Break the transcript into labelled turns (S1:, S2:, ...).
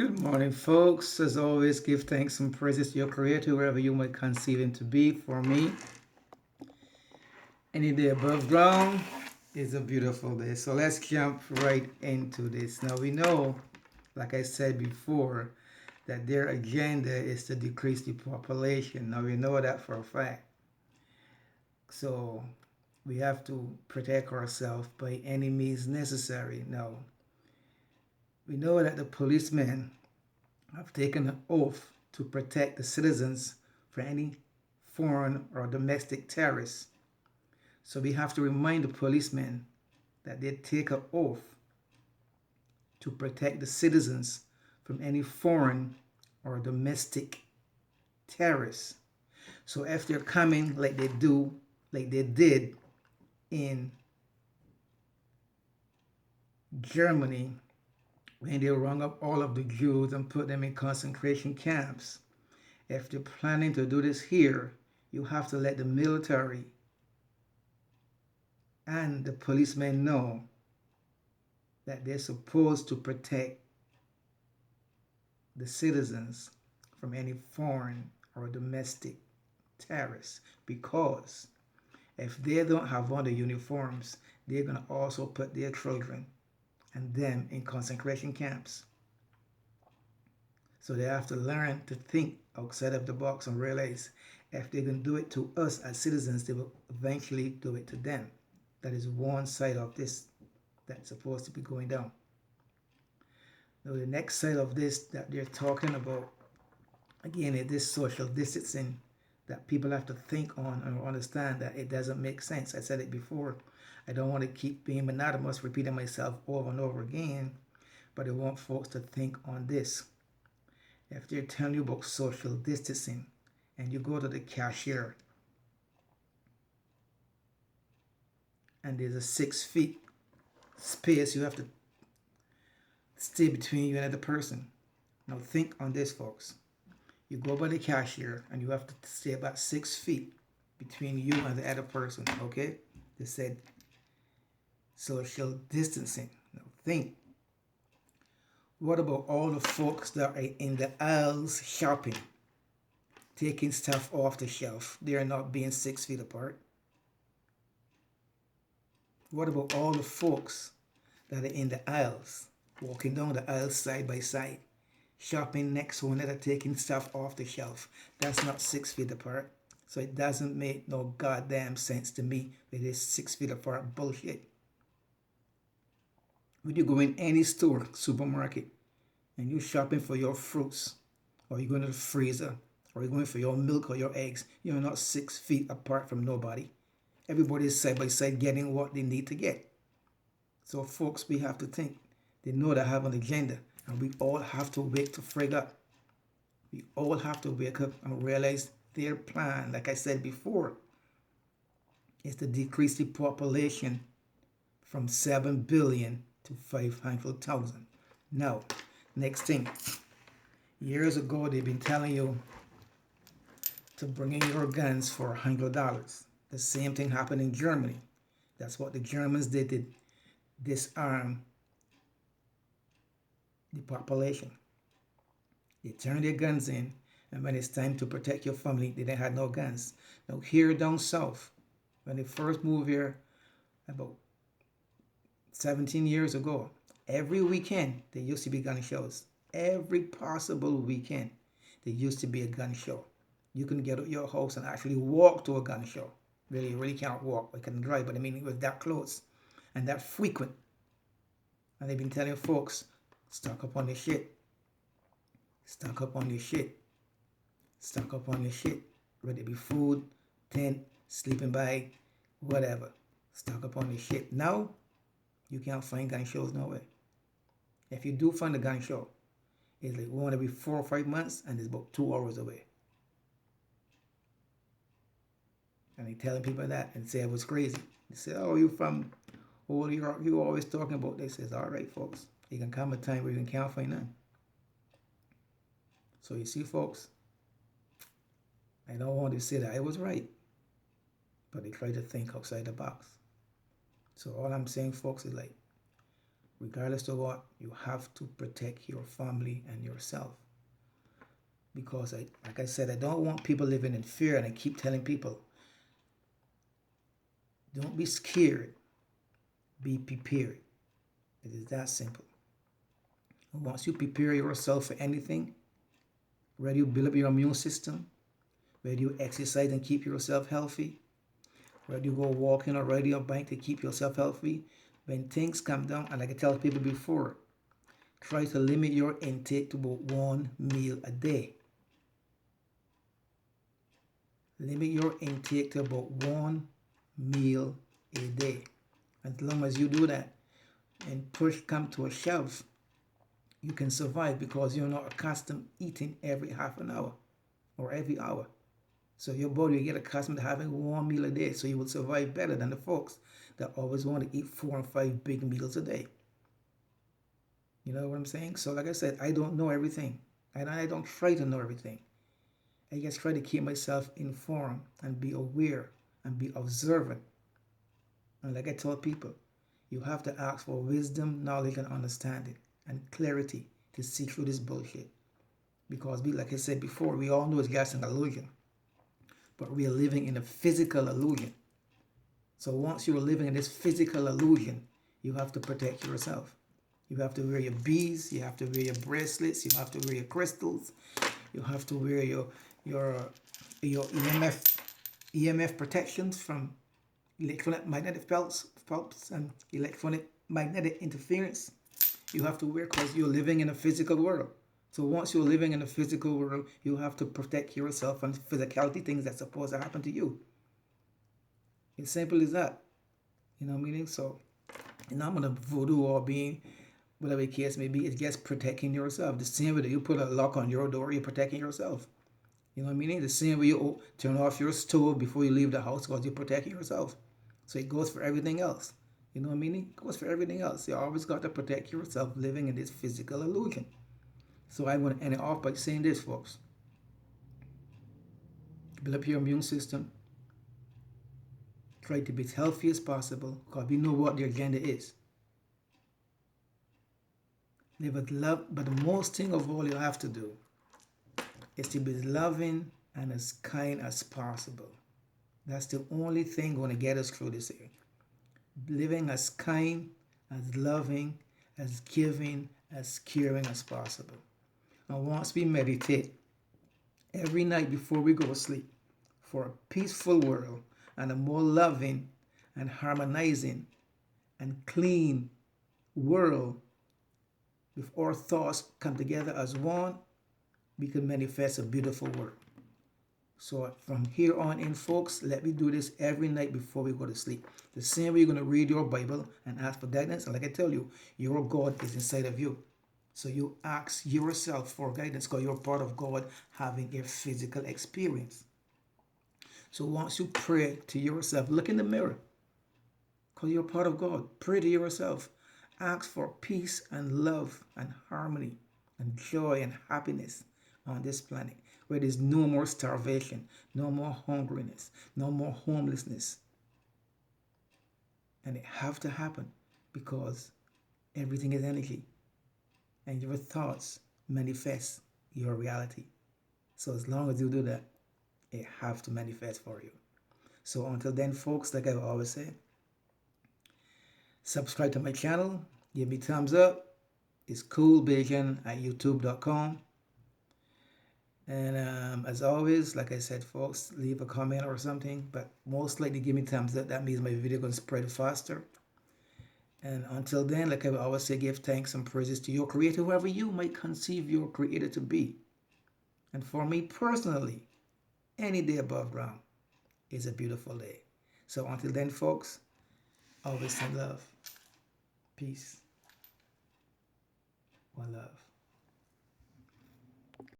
S1: Good morning, folks. As always, give thanks and praises to your Creator wherever you might conceive Him to be. For me, any day above ground is a beautiful day. So let's jump right into this. Now, we know, like I said before, that their agenda is to decrease the population. Now, we know that for a fact. So we have to protect ourselves by any means necessary. Now, we know that the policemen have taken an oath to protect the citizens from any foreign or domestic terrorists. So we have to remind the policemen that they take an oath to protect the citizens from any foreign or domestic terrorists. So if they're coming like they did in Germany, when they rung up all of the Jews and put them in concentration camps, if they're planning to do this here, you have to let the military and the policemen know that they're supposed to protect the citizens from any foreign or domestic terrorists, because if they don't have on the uniforms, they're going to also put their children and them in concentration camps. So they have to learn to think outside of the box and realize if they can do it to us as citizens, they will eventually do it to them. That is one side of this that's supposed to be going down. Now, the next side of this that they're talking about, again, is this social distancing that people have to think on and understand that it doesn't make sense. I said it before. I don't want to keep being monotonous, repeating myself over and over again, but I want folks to think on this. If they're telling you about social distancing and you go to the cashier and there's a 6 feet space you have to stay between you and another person. Now think on this, folks. You go by the cashier and you have to stay about 6 feet between you and the other person, okay? They said social distancing. Now think, what about all the folks that are in the aisles shopping, taking stuff off the shelf? They are not being 6 feet apart. What about all the folks that are in the aisles, walking down the aisles side by side, shopping next to one another, taking stuff off the shelf? That's not 6 feet apart. So it doesn't make no goddamn sense to me with this 6 feet apart bullshit. When you go in any store, supermarket, and you're shopping for your fruits, or you're going to the freezer, or you're going for your milk or your eggs, you're not 6 feet apart from nobody. Everybody's side by side getting what they need to get. So folks, we have to think. They know they have an agenda, and we all have to wake to frig up. We all have to wake up and realize their plan, like I said before, is to decrease the population from 7 billion to 500,000. Now, next thing. Years ago, they've been telling you to bring in your guns for $100. The same thing happened in Germany. That's what the Germans did to disarm the population. They turned their guns in, and when it's time to protect your family, they didn't have no guns. Now here down south, when they first moved here about 17 years ago, every weekend there used to be gun shows. Every possible weekend there used to be a gun show. You can get out your house and actually walk to a gun show. Really, you really can't walk. I can drive, but I mean it was that close and that frequent. And they've been telling folks, stock up on your shit. Stock up on your shit. Stock up on your shit. Whether it be food, tent, sleeping bag, whatever. Stock up on your shit. Now, you can't find gun shows nowhere. If you do find a gun show, it's like one every 4 or 5 months, and it's about 2 hours away. And they telling people that and say it was crazy. They say, oh, you from old York, you always talking about this. Says, all right, folks, it can come a time where you can't find none. So you see, folks, I don't want to say that I was right, but they try to think outside the box. So all I'm saying, folks, is like, regardless of what, you have to protect your family and yourself. Because like I said, I don't want people living in fear, and I keep telling people, don't be scared, be prepared. It is that simple. And once you prepare yourself for anything, whether you build up your immune system, whether you exercise and keep yourself healthy, whether you go walking or riding your bike to keep yourself healthy, when things come down, and like I tell people before, try to limit your intake to about 1 meal a day. Limit your intake to about 1 meal a day. As long as you do that, and push come to a shove, you can survive because you're not accustomed eating every half an hour or every hour. So your body will get accustomed to having 1 meal a day, so you will survive better than the folks that always want to eat 4 and 5 big meals a day. You know what I'm saying? So like I said, I don't know everything, and I don't try to know everything. I just try to keep myself informed and be aware and be observant. And like I told people, you have to ask for wisdom, knowledge, and understanding and clarity to see through this bullshit. Because like I said before, we all know it's just an illusion. But we are living in a physical illusion. So once you're living in this physical illusion, you have to protect yourself. You have to wear your beads, you have to wear your bracelets, you have to wear your crystals, you have to wear your EMF protections from electromagnetic pulse and electronic magnetic interference. You have to wear because you're living in a physical world. So once you're living in a physical world, you have to protect yourself from physicality, things that's supposed to happen to you. It's simple as that. You know what I mean? So, I'm gonna voodoo or being, whatever the case may be, it's just protecting yourself. The same way that you put a lock on your door, you're protecting yourself. You know what I mean? The same way you turn off your stove before you leave the house because you're protecting yourself. So it goes for everything else. You know what I mean? It goes for everything else. You always got to protect yourself living in this physical illusion. So I'm going to end it off by saying this, folks. Build up your immune system. Try to be as healthy as possible because we know what the agenda is. Live with love, but the most thing of all you have to do is to be as loving and as kind as possible. That's the only thing going to get us through this year. Living as kind, as loving, as giving, as caring as possible. And once we meditate every night before we go to sleep for a peaceful world and a more loving and harmonizing and clean world, if our thoughts come together as one, we can manifest a beautiful world. So from here on in, folks, let me do this every night before we go to sleep. The same way you're going to read your Bible and ask for guidance. And like I tell you, your God is inside of you. So you ask yourself for guidance because you're part of God having a physical experience. So once you pray to yourself, look in the mirror because you're part of God. Pray to yourself. Ask for peace and love and harmony and joy and happiness on this planet, where there's no more starvation, no more hungriness, no more homelessness. And it have to happen because everything is energy. And your thoughts manifest your reality. So as long as you do that, it have to manifest for you. So until then, folks, like I always say, subscribe to my channel, give me thumbs up. It's coolbacon@youtube.com. And as always, like I said, folks, leave a comment or something, but most likely give me thumbs up. That means my video going to spread faster. And until then, like I always say, give thanks and praises to your creator, whoever you might conceive your creator to be. And for me personally, any day above ground is a beautiful day. So until then, folks, always send love, peace, one love.